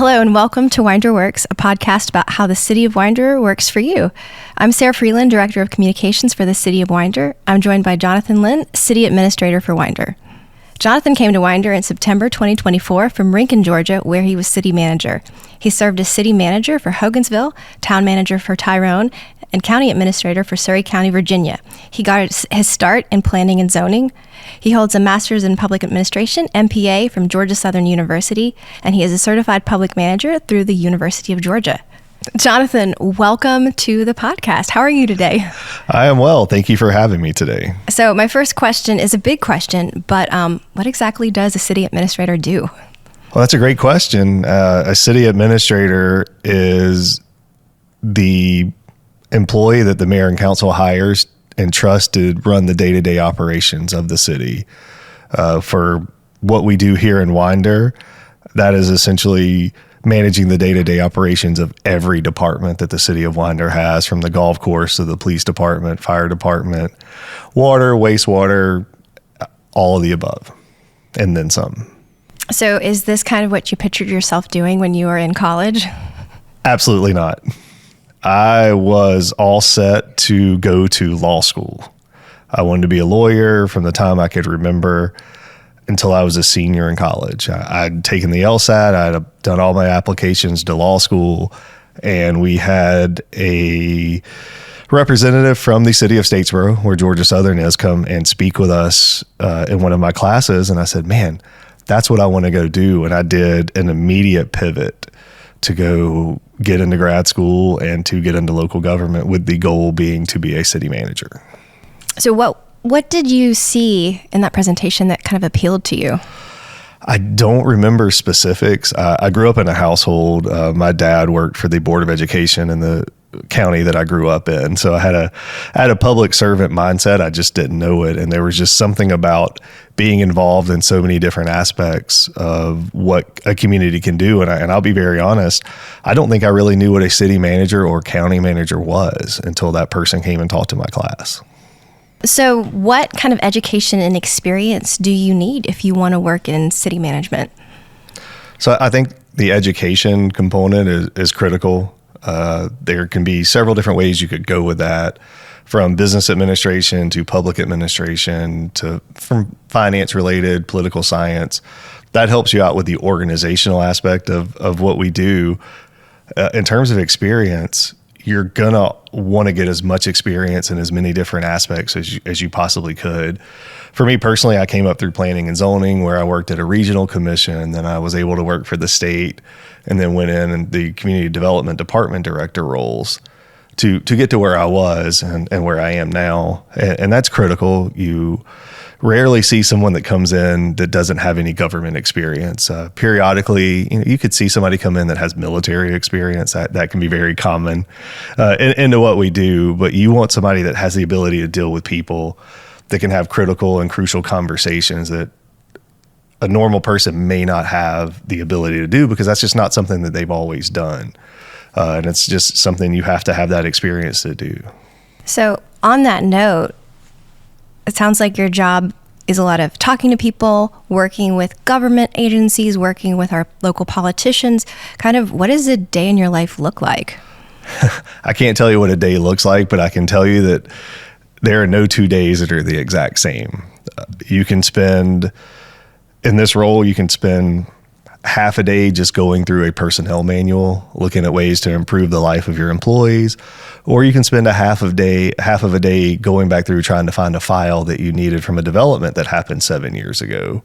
Hello and welcome to Winder Works, a podcast about how the City of Winder works for you. I'm Sarah Freeland, Director of Communications for the City of Winder. I'm joined by Jonathan Lynn, City Administrator for Winder. Jonathan came to Winder in September 2024 from Rincon, Georgia, where he was City Manager. He served as City Manager for Hogansville, Town Manager for Tyrone, and County Administrator for Surry County, Virginia. He got his start in planning and zoning. He holds a Master's in Public Administration, MPA, from Georgia Southern University, and he is a certified public manager through the University of Georgia. Jonathan, welcome to the podcast. How are you today? I am well. Thank you for having me today. So my first question is a big question, but what exactly does a city administrator do? Well, that's a great question. A city administrator is the employee that the mayor and council hires and trusts to run the day-to-day operations of the city. For what we do here in Winder, that is essentially managing the day-to-day operations of every department that the city of Winder has, from the golf course to the police department, fire department, water, wastewater, all of the above, and then some. So is this kind of what you pictured yourself doing when you were in college? Absolutely not. I was all set to go to law school. I wanted to be a lawyer from the time I could remember until I was a senior in college. I'd taken the LSAT, I'd done all my applications to law school, and we had a representative from the city of Statesboro, where Georgia Southern is, come and speak with us in one of my classes. And I said, man, that's what I want to go do. And I did an immediate pivot to go get into grad school and to get into local government, with the goal being to be a city manager. So what did you see in that presentation that kind of appealed to you? I don't remember specifics. I grew up in a household. My dad worked for the Board of Education in the county that I grew up in. So I had a public servant mindset. I just didn't know it. And there was just something about being involved in so many different aspects of what a community can do. And I'll be very honest, I don't think I really knew what a city manager or county manager was until that person came and talked to my class. So what kind of education and experience do you need if you want to work in city management? So I think the education component is critical. There can be several different ways you could go with that, from business administration to public administration to from finance related, political science. That helps you out with the organizational aspect of what we do. In terms of experience, you're gonna want to get as much experience in as many different aspects as you possibly could. For me personally, I came up through planning and zoning, where I worked at a regional commission, then I was able to work for the state, and then went in the community development department director roles to get to where I was and where I am now. And that's critical. You rarely see someone that comes in that doesn't have any government experience. Periodically, you could see somebody come in that has military experience. That can be very common into what we do. But you want somebody that has the ability to deal with people, that can have critical and crucial conversations that a normal person may not have the ability to do, because that's just not something that they've always done. And it's just something you have to have that experience to do. So on that note, it sounds like your job is a lot of talking to people, working with government agencies, working with our local politicians. Kind of, what does a day in your life look like? I can't tell you what a day looks like, but I can tell you that there are no 2 days that are the exact same. You can spend, in this role, you can spend half a day just going through a personnel manual, looking at ways to improve the life of your employees, or you can spend a half of a day going back through trying to find a file that you needed from a development that happened 7 years ago.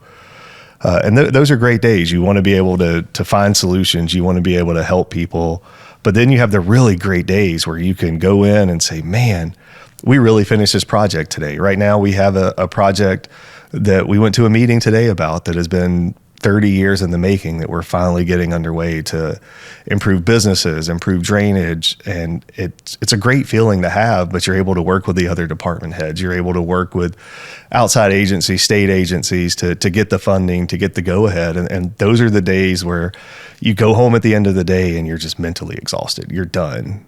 And those are great days. You want to be able to find solutions. You want to be able to help people. But then you have the really great days where you can go in and say, man, we really finished this project today. Right now we have a project that we went to a meeting today about that has been 30 years in the making, that we're finally getting underway to improve businesses, improve drainage. And it's a great feeling to have, but you're able to work with the other department heads. You're able to work with outside agencies, state agencies to get the funding, to get the go ahead. And those are the days where you go home at the end of the day and you're just mentally exhausted. You're done,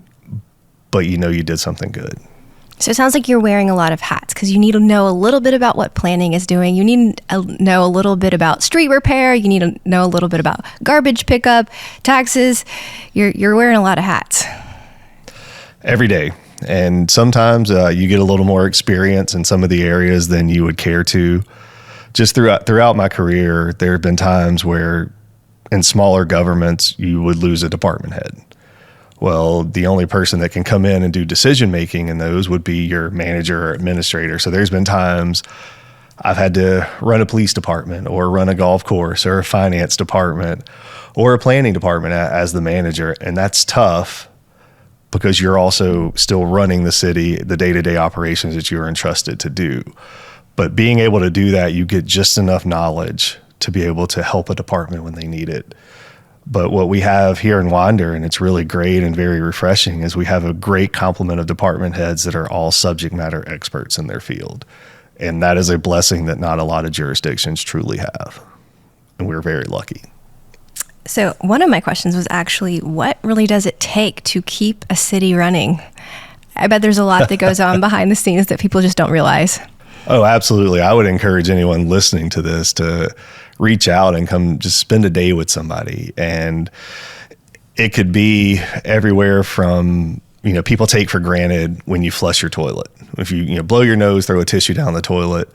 but you know you did something good. So it sounds like you're wearing a lot of hats because you need to know a little bit about what planning is doing. You need to know a little bit about street repair. You need to know a little bit about garbage pickup, taxes. You're wearing a lot of hats. Every day. And sometimes you get a little more experience in some of the areas than you would care to. Just throughout my career, there have been times where in smaller governments, you would lose a department head. Well, the only person that can come in and do decision making in those would be your manager or administrator. So there's been times I've had to run a police department or run a golf course or a finance department or a planning department as the manager. And that's tough because you're also still running the city, the day-to-day operations that you're entrusted to do. But being able to do that, you get just enough knowledge to be able to help a department when they need it. But what we have here in Winder, and it's really great and very refreshing, is we have a great complement of department heads that are all subject matter experts in their field. And that is a blessing that not a lot of jurisdictions truly have. And we're very lucky. So one of my questions was actually, what really does it take to keep a city running? I bet there's a lot that goes on behind the scenes that people just don't realize. Oh, absolutely. I would encourage anyone listening to this to reach out and come just spend a day with somebody. And it could be everywhere from, people take for granted when you flush your toilet. If you blow your nose, throw a tissue down the toilet,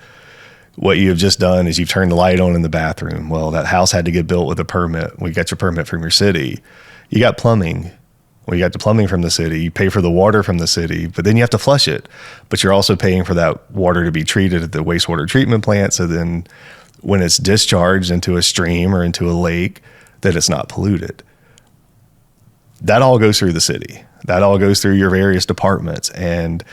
what you have just done is you've turned the light on in the bathroom. Well, that house had to get built with a permit. We got your permit from your city. You got plumbing. Well, you got the plumbing from the city. You pay for the water from the city, but then you have to flush it. But you're also paying for that water to be treated at the wastewater treatment plant. So then when it's discharged into a stream or into a lake, that it's not polluted. That all goes through the city. That all goes through your various departments. And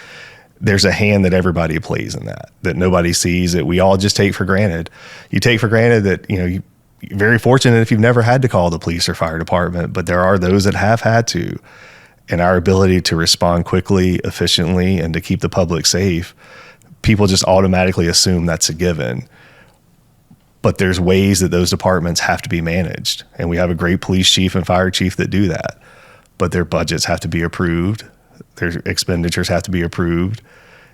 there's a hand that everybody plays in that nobody sees, that we all just take for granted. You take for granted that, you're very fortunate if you've never had to call the police or fire department, but there are those that have had to. And our ability to respond quickly, efficiently, and to keep the public safe, people just automatically assume that's a given. But there's ways that those departments have to be managed. And we have a great police chief and fire chief that do that. But their budgets have to be approved. Their expenditures have to be approved.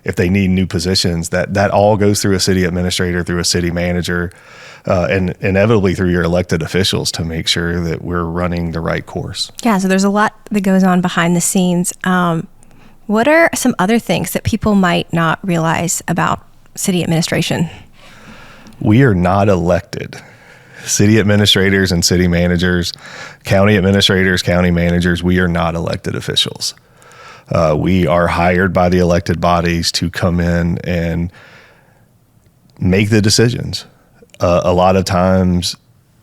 If they need new positions, that all goes through a city administrator, through a city manager, and inevitably through your elected officials to make sure that we're running the right course. Yeah, so there's a lot that goes on behind the scenes. What are some other things that people might not realize about city administration? We are not elected. City administrators and city managers, county administrators, county managers, we are not elected officials. We are hired by the elected bodies to come in and make the decisions. A lot of times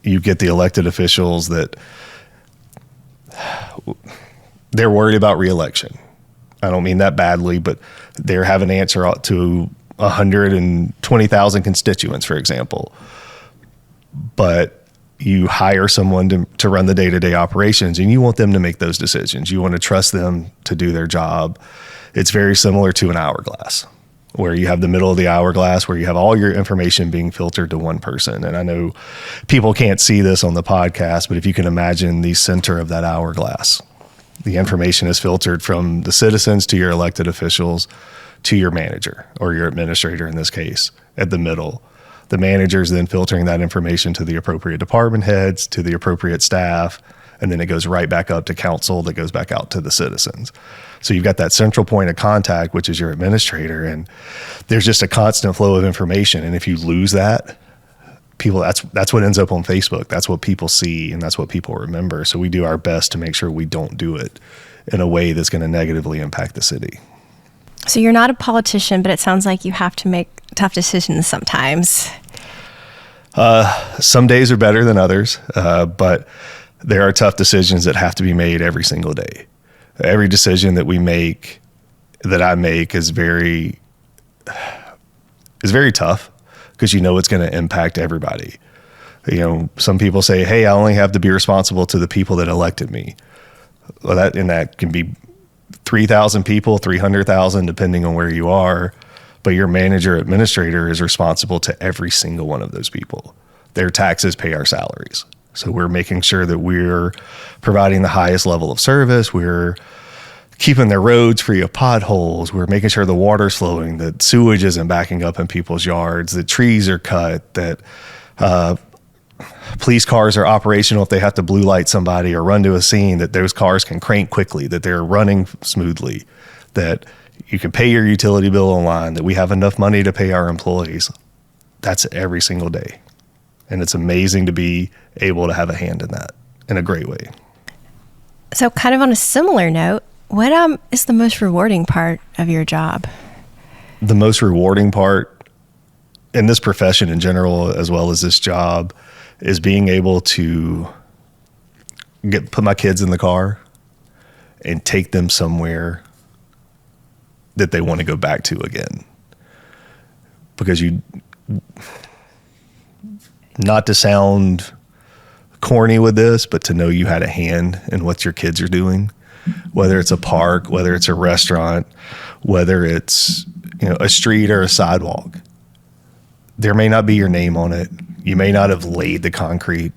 you get the elected officials that they're worried about reelection. I don't mean that badly, but they have an answer to 120,000 constituents, for example. But you hire someone to run the day-to-day operations, and you want them to make those decisions. You want to trust them to do their job. It's very similar to an hourglass, where you have the middle of the hourglass, where you have all your information being filtered to one person. And I know people can't see this on the podcast, but if you can imagine the center of that hourglass, the information is filtered from the citizens to your elected officials to your manager, or your administrator in this case, at the middle. The manager is then filtering that information to the appropriate department heads, to the appropriate staff, and then it goes right back up to council that goes back out to the citizens. So you've got that central point of contact, which is your administrator, and there's just a constant flow of information. And if you lose that, people, that's what ends up on Facebook. That's what people see, and that's what people remember. So we do our best to make sure we don't do it in a way that's going to negatively impact the city. So you're not a politician, but it sounds like you have to make tough decisions sometimes. Some days are better than others, but there are tough decisions that have to be made every single day. Every decision that I make is very tough, because it's going to impact everybody. Some people say, hey, I only have to be responsible to the people that elected me. Well, that can be 3,000 people, 300,000, depending on where you are. But your manager administrator is responsible to every single one of those people. Their taxes pay our salaries. So we're making sure that we're providing the highest level of service. We're keeping their roads free of potholes. We're making sure the water's flowing, that sewage isn't backing up in people's yards, that trees are cut, that police cars are operational if they have to blue light somebody or run to a scene, that those cars can crank quickly, that they're running smoothly, that you can pay your utility bill online, that we have enough money to pay our employees. That's every single day. And it's amazing to be able to have a hand in that in a great way. So kind of on a similar note, what is the most rewarding part of your job? The most rewarding part in this profession in general, as well as this job, is being able to put my kids in the car and take them somewhere that they want to go back to again. Because not to sound corny with this, but to know you had a hand in what your kids are doing, whether it's a park, whether it's a restaurant, whether it's a street or a sidewalk. There may not be your name on it. You may not have laid the concrete,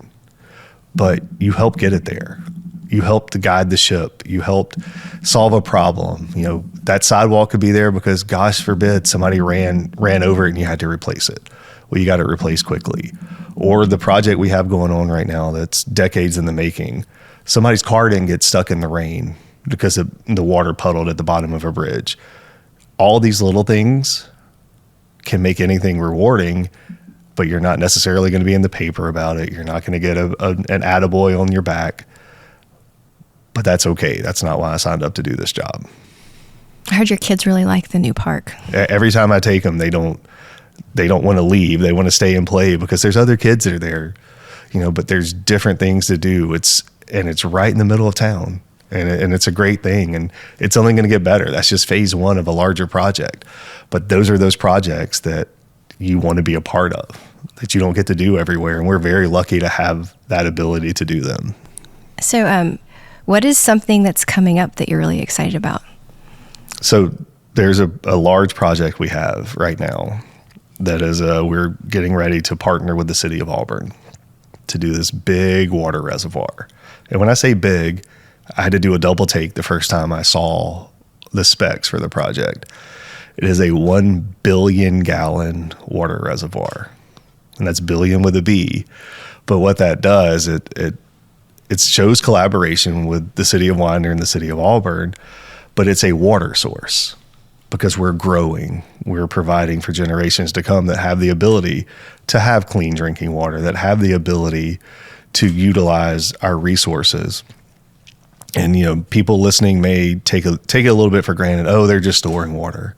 but you helped get it there. You helped to guide the ship. You helped solve a problem. That sidewalk could be there because, gosh forbid, somebody ran over it and you had to replace it. Well, you got it replaced quickly. Or the project we have going on right now that's decades in the making. Somebody's car didn't get stuck in the rain because the water puddled at the bottom of a bridge. All these little things can make anything rewarding, but you're not necessarily going to be in the paper about it. You're not going to get an attaboy on your back. But that's okay. That's not why I signed up to do this job. I heard your kids really like the new park. Every time I take them, they don't want to leave. They want to stay and play because there's other kids that are there, but there's different things to do. It's right in the middle of town, and it's a great thing, and it's only going to get better. That's just phase one of a larger project. But those are those projects that you want to be a part of, that you don't get to do everywhere. And we're very lucky to have that ability to do them. So, what is something that's coming up that you're really excited about? So there's a large project we have right now that is we're getting ready to partner with the City of Auburn to do this big water reservoir. And when I say big, I had to do a double take the first time I saw the specs for the project. It is a 1 billion gallon water reservoir, and that's billion with a B. But what that does, it shows collaboration with the City of Winder and the City of Auburn, but it's a water source because we're growing. We're providing for generations to come that have the ability to have clean drinking water, that have the ability to utilize our resources. And, people listening may take it a little bit for granted. Oh, they're just storing water.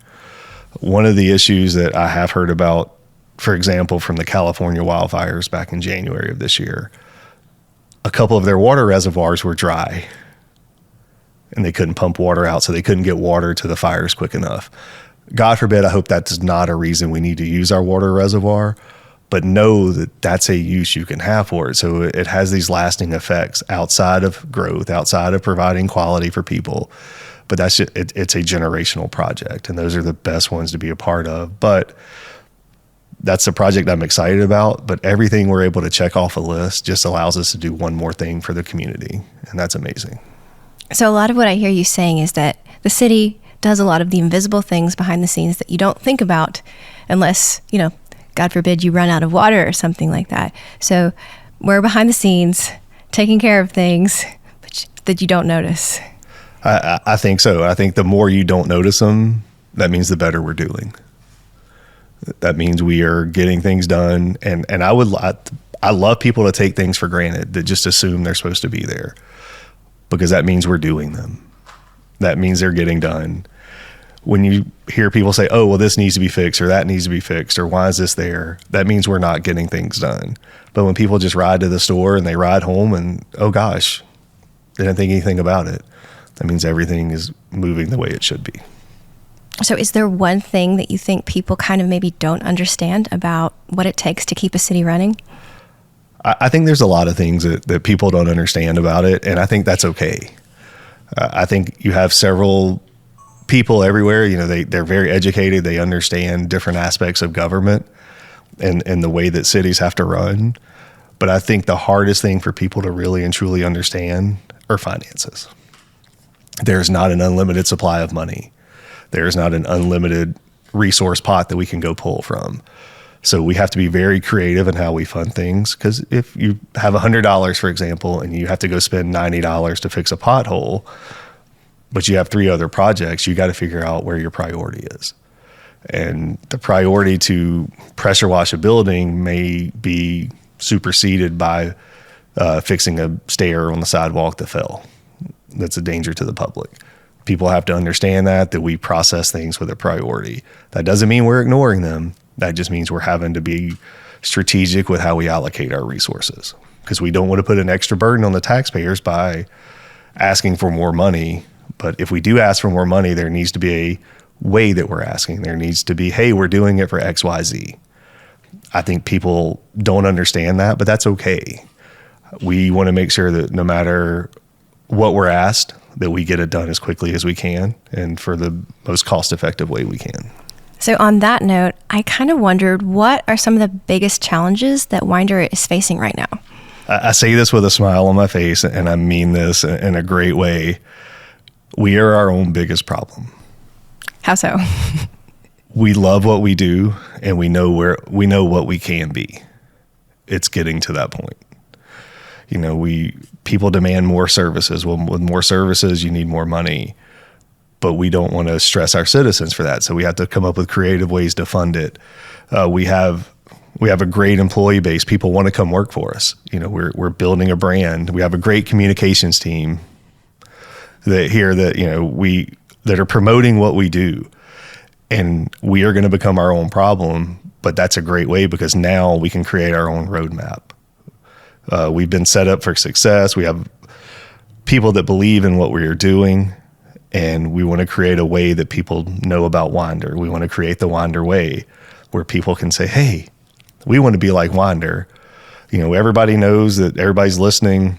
One of the issues that I have heard about, for example, from the California wildfires back in January of this year, a couple of their water reservoirs were dry and they couldn't pump water out, so they couldn't get water to the fires quick enough. God forbid, I hope that's not a reason we need to use our water reservoir, but know that that's a use you can have for it. So it has these lasting effects outside of growth, outside of providing quality for people. But that's just, it's a generational project, and those are the best ones to be a part of. But that's the project I'm excited about. But everything we're able to check off a list just allows us to do one more thing for the community, and that's amazing. So a lot of what I hear you saying is that the city does a lot of the invisible things behind the scenes that you don't think about unless, God forbid, you run out of water or something like that. So we're behind the scenes taking care of things that you don't notice. I think so. I think the more you don't notice them, that means the better we're doing. That means we are getting things done. And I love people to take things for granted, that just assume they're supposed to be there, because that means we're doing them. That means they're getting done. When you hear people say, oh, well, this needs to be fixed or that needs to be fixed or why is this there? That means we're not getting things done. But when people just ride to the store and they ride home and, oh gosh, they didn't think anything about it, that means everything is moving the way it should be. So is there one thing that you think people kind of maybe don't understand about what it takes to keep a city running? I think there's a lot of things that people don't understand about it, and I think that's okay. I think you have several people everywhere, they're very educated, they understand different aspects of government and the way that cities have to run. But I think the hardest thing for people to really and truly understand are finances. There's not an unlimited supply of money. There's not an unlimited resource pot that we can go pull from. So we have to be very creative in how we fund things, because if you have $100, for example, and you have to go spend $90 to fix a pothole, but you have 3 other projects, you got to figure out where your priority is. And the priority to pressure wash a building may be superseded by fixing a stair on the sidewalk that fell. That's a danger to the public. People have to understand that we process things with a priority. That doesn't mean we're ignoring them. That just means we're having to be strategic with how we allocate our resources, because we don't want to put an extra burden on the taxpayers by asking for more money. But if we do ask for more money, there needs to be a way that we're asking. There needs to be, hey, we're doing it for X, Y, Z. I think people don't understand that, but that's okay. We want to make sure that no matter what we're asked, that we get it done as quickly as we can and for the most cost-effective way we can. So on that note, I kind of wondered, what are some of the biggest challenges that Winder is facing right now? I say this with a smile on my face, and I mean this in a great way. We are our own biggest problem. How so? We love what we do, and we know what we can be. It's getting to that point. People demand more services. Well, with more services, you need more money. But we don't want to stress our citizens for that. So we have to come up with creative ways to fund it. We have a great employee base. People want to come work for us. We're building a brand. We have a great communications team that are promoting what we do. And we are going to become our own problem. But that's a great way, because now we can create our own roadmap. We've been set up for success. We have people that believe in what we are doing. And we want to create a way that people know about Winder. We want to create the Winder way, where people can say, hey, we want to be like Winder. Everybody knows that, everybody's listening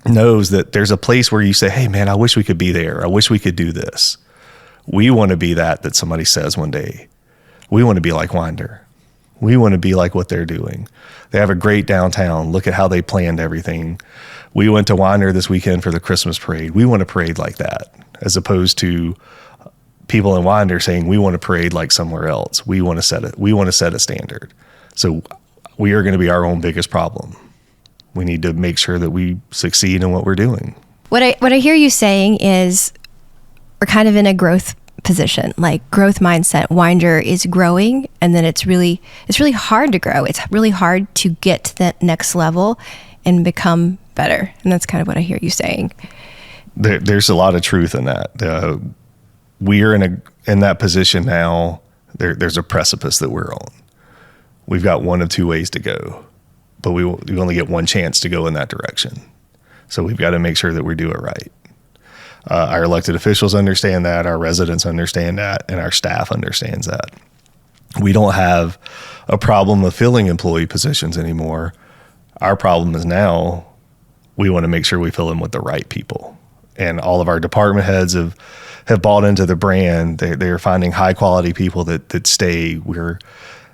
knows that there's a place where you say, hey, man, I wish we could be there. I wish we could do this. We want to be that somebody says one day. We want to be like Winder. We want to be like what they're doing. They have a great downtown. Look at how they planned everything. We went to Winder this weekend for the Christmas parade. We want to parade like that, as opposed to people in Winder saying we want to parade like somewhere else. We want to set a standard. So we are going to be our own biggest problem. We need to make sure that we succeed in what we're doing. What I hear you saying is we're kind of in a growth position, like growth mindset. Winder is growing, and then it's really hard to grow. It's really hard to get to that next level and become better. And that's kind of what I hear you saying. There's a lot of truth in that. We're in that position now. There's a precipice that we're on. We've got one of 2 ways to go, but we only get one chance to go in that direction. So we've got to make sure that we do it right. Our elected officials understand that, our residents understand that, and our staff understands that. We don't have a problem of filling employee positions anymore. Our problem is now we want to make sure we fill them with the right people. And all of our department heads have bought into the brand. They're finding high quality people that stay. We're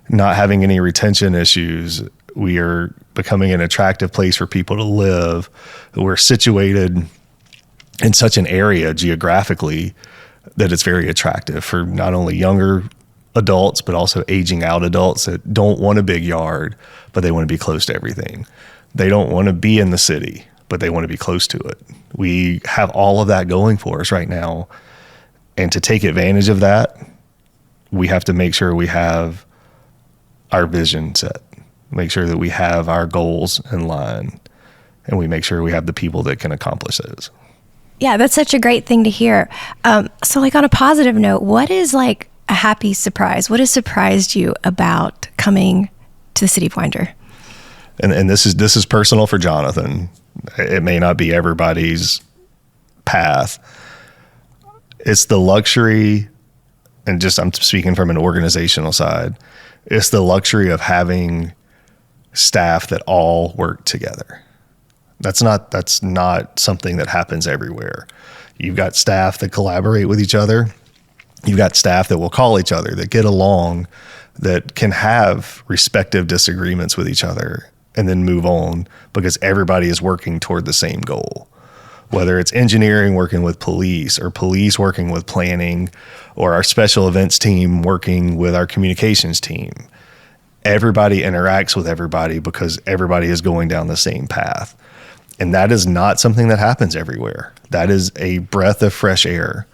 not having any retention issues. We are becoming an attractive place for people to live. We're situated in such an area geographically that it's very attractive for not only younger adults, but also aging out adults that don't want a big yard, but they want to be close to everything. They don't want to be in the city, but they want to be close to it. We have all of that going for us right now. And to take advantage of that, we have to make sure we have our vision set, make sure that we have our goals in line, and we make sure we have the people that can accomplish those. Yeah, that's such a great thing to hear. So like on a positive note, what is like a happy surprise? What has surprised you about coming to the city of Winder? And this is personal for Jonathan. It may not be everybody's path. It's the luxury, and just I'm speaking from an organizational side, it's the luxury of having staff that all work together. That's not something that happens everywhere. You've got staff that collaborate with each other. You've got staff that will call each other, that get along, that can have respective disagreements with each other and then move on because everybody is working toward the same goal. whether it's engineering working with police or police working with planning or our special events team working with our communications team. Everybody interacts with everybody because everybody is going down the same path. And that is not something that happens everywhere. That is a breath of fresh air.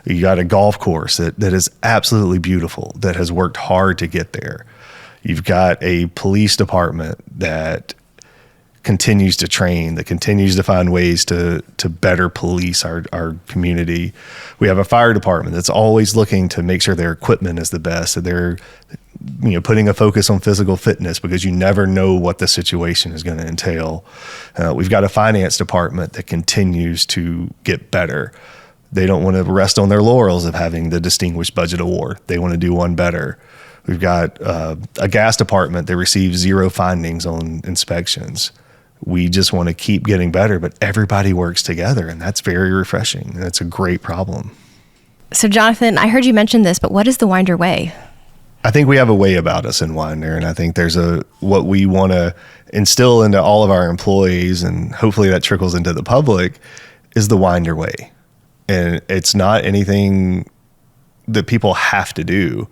You got a golf course that is absolutely beautiful, that has worked hard to get there. You've got a police department that continues to train, that continues to find ways to better police our community. We have a fire department that's always looking to make sure their equipment is the best, that they're putting a focus on physical fitness because you never know what the situation is going to entail. We've got a finance department that continues to get better. They don't want to rest on their laurels of having the Distinguished Budget Award. They want to do one better. We've got a gas department that receives 0 findings on inspections. We just want to keep getting better, but everybody works together, and that's very refreshing. And it's a great problem. So, Jonathan, I heard you mention this, but what is the Winder Way? I think we have a way about us in Winder, and I think there's what we want to instill into all of our employees, and hopefully that trickles into the public, is the Winder Way. And it's not anything that people have to do.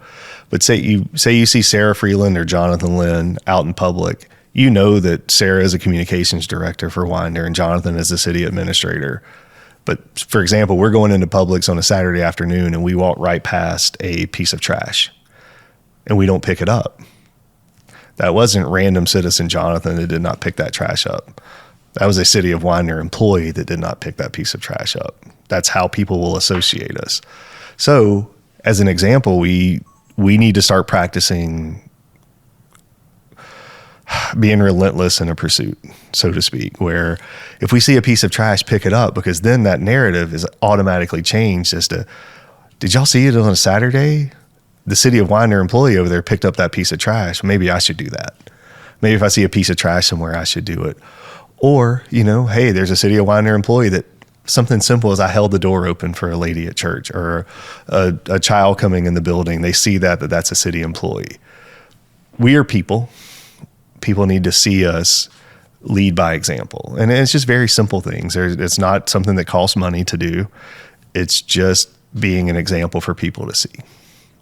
But say you see Sarah Freeland or Jonathan Lynn out in public, you know that Sarah is a communications director for Winder and Jonathan is the city administrator. But for example, we're going into Publix on a Saturday afternoon and we walk right past a piece of trash and we don't pick it up. That wasn't random citizen Jonathan that did not pick that trash up. That was a City of Winder employee that did not pick that piece of trash up. That's how people will associate us. So as an example, we need to start practicing being relentless in a pursuit, so to speak, where if we see a piece of trash, pick it up, because then that narrative is automatically changed as to, did y'all see it on a Saturday? The City of Winder employee over there picked up that piece of trash. Maybe I should do that. Maybe if I see a piece of trash somewhere, I should do it. Or, hey, there's a City of Winder employee that something simple as I held the door open for a lady at church or a child coming in the building. They see that's a city employee. We are people. People need to see us lead by example. And it's just very simple things. It's not something that costs money to do. It's just being an example for people to see.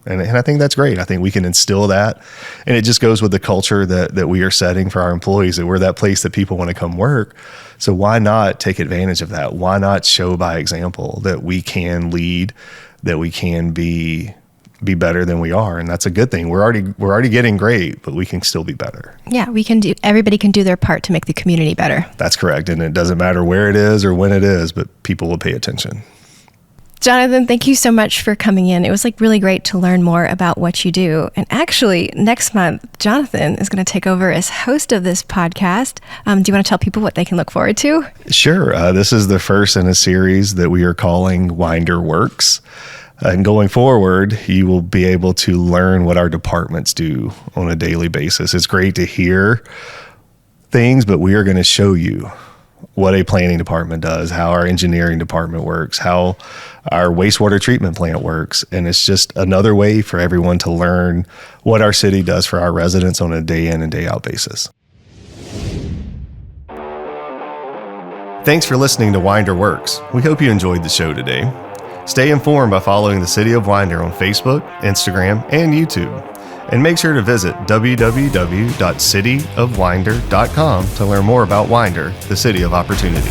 And I think that's great. I think we can instill that. And it just goes with the culture that we are setting for our employees, that we're that place that people want to come work. So why not take advantage of that? Why not show by example that we can lead, that we can be better than we are? And that's a good thing. We're already getting great, but we can still be better. Yeah, everybody can do their part to make the community better. That's correct. And it doesn't matter where it is or when it is, but people will pay attention. Jonathan, thank you so much for coming in. It was really great to learn more about what you do. And actually, next month, Jonathan is going to take over as host of this podcast. Do you want to tell people what they can look forward to? Sure. This is the first in a series that we are calling Winder Works. And going forward, you will be able to learn what our departments do on a daily basis. It's great to hear things, but we are going to show you what a planning department does, how our engineering department works, how our wastewater treatment plant works. And it's just another way for everyone to learn what our city does for our residents on a day in and day out basis. Thanks for listening to Winder Works. We hope you enjoyed the show today. Stay informed by following the City of Winder on Facebook, Instagram, and YouTube. And make sure to visit www.cityofwinder.com to learn more about Winder, the City of Opportunity.